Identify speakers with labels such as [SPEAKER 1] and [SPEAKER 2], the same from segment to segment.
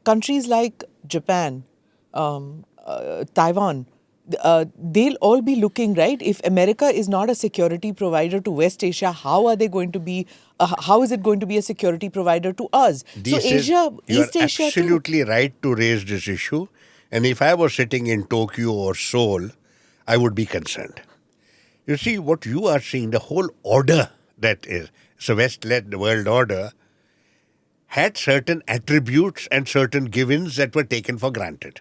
[SPEAKER 1] countries like Japan, Taiwan, they'll all be looking, right? If America is not a security provider to West Asia, how are they going to be? How is it going to be a security provider to us?
[SPEAKER 2] You are absolutely right to raise this issue. And if I was sitting in Tokyo or Seoul, I would be concerned. You see, what you are seeing, the whole order that is, it's a West-led world order, had certain attributes and certain givens that were taken for granted.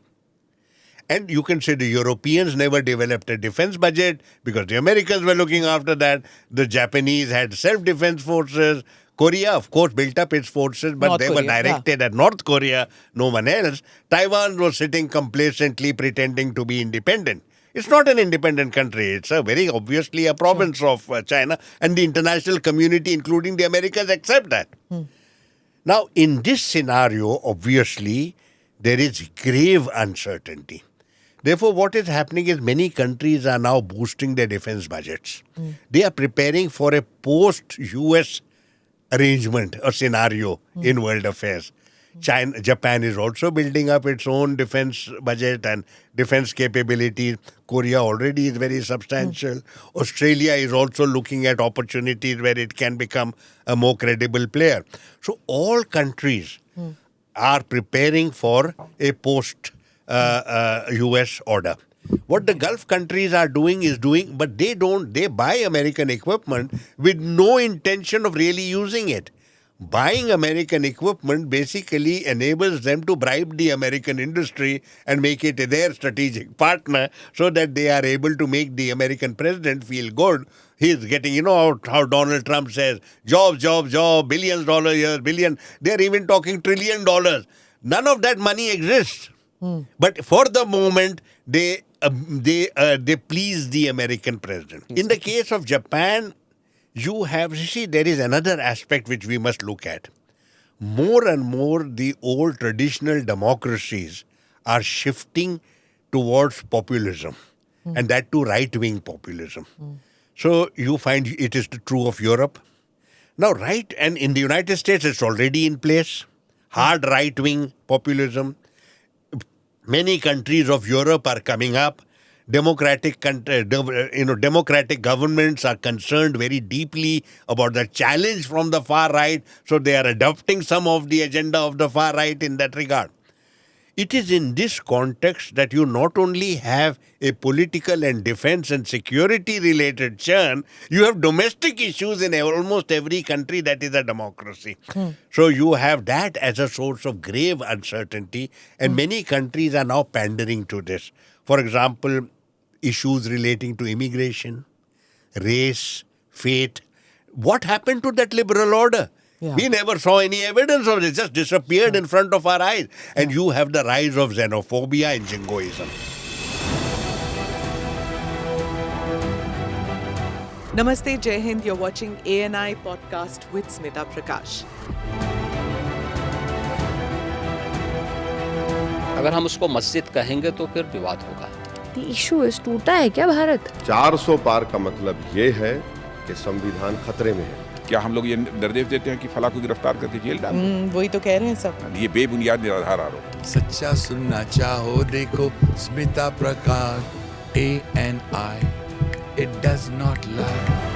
[SPEAKER 2] And you can say the Europeans never developed a defense budget because the Americans were looking after that. The Japanese had self-defense forces. Korea, of course, built up its forces, but they were directed at North Korea, no one else. Taiwan was sitting complacently pretending to be independent. It's not an independent country. It's very obviously a province of China, and the international community, including the Americans, accept that. Now, in this scenario, obviously, there is grave uncertainty. Therefore, what is happening is many countries are now boosting their defense budgets. They are preparing for a post-US arrangement or scenario in world affairs. Japan is also building up its own defense budget and defense capabilities. Korea already is very substantial. Australia is also looking at opportunities where it can become a more credible player. So all countries are preparing for a post-US order. What the Gulf countries are doing, but they buy American equipment with no intention of really using it. Buying American equipment basically enables them to bribe the American industry and make it their strategic partner so that they are able to make the American president feel good. He's getting, how Donald Trump says, jobs, billions dollars a year, billion. They're even talking $1 trillion. None of that money exists. But for the moment, they please the American president. In the case of Japan, there is another aspect which we must look at. More and more, the old traditional democracies are shifting towards populism, and that to right-wing populism. So you find it is true of Europe. Now, and in the United States, it's already in place. Hard right-wing populism. Many countries of Europe are coming up. Democratic governments are concerned very deeply about the challenge from the far right, so they are adopting some of the agenda of the far right in that regard. It is in this context that you not only have a political and defense and security related churn, you have domestic issues in almost every country that is a democracy. So you have that as a source of grave uncertainty, and many countries are now pandering to this. For example, issues relating to immigration, race, faith. What happened to that liberal order? We never saw any evidence of it. It just disappeared in front of our eyes. And you have the rise of xenophobia and jingoism.
[SPEAKER 1] Namaste, Jai Hind. You're watching ANI podcast with Smita Prakash.
[SPEAKER 3] अगर हम उसको मस्जिद कहेंगे तो फिर विवाद होगा.
[SPEAKER 4] The issue is टूटा है क्या भारत?
[SPEAKER 5] 400 पार का मतलब ये है कि संविधान खतरे में है.
[SPEAKER 6] क्या हम लोग ये निर्देश देते हैं कि फला को गिरफ्तार करके जेल डाल दें?
[SPEAKER 1] वही तो कह रहे हैं सब.
[SPEAKER 6] ये बेबुनियाद निराधार आरोप.
[SPEAKER 7] सच्चा सुनना चाहो देखो स्मिता प्रकाश ANI. It does not lie.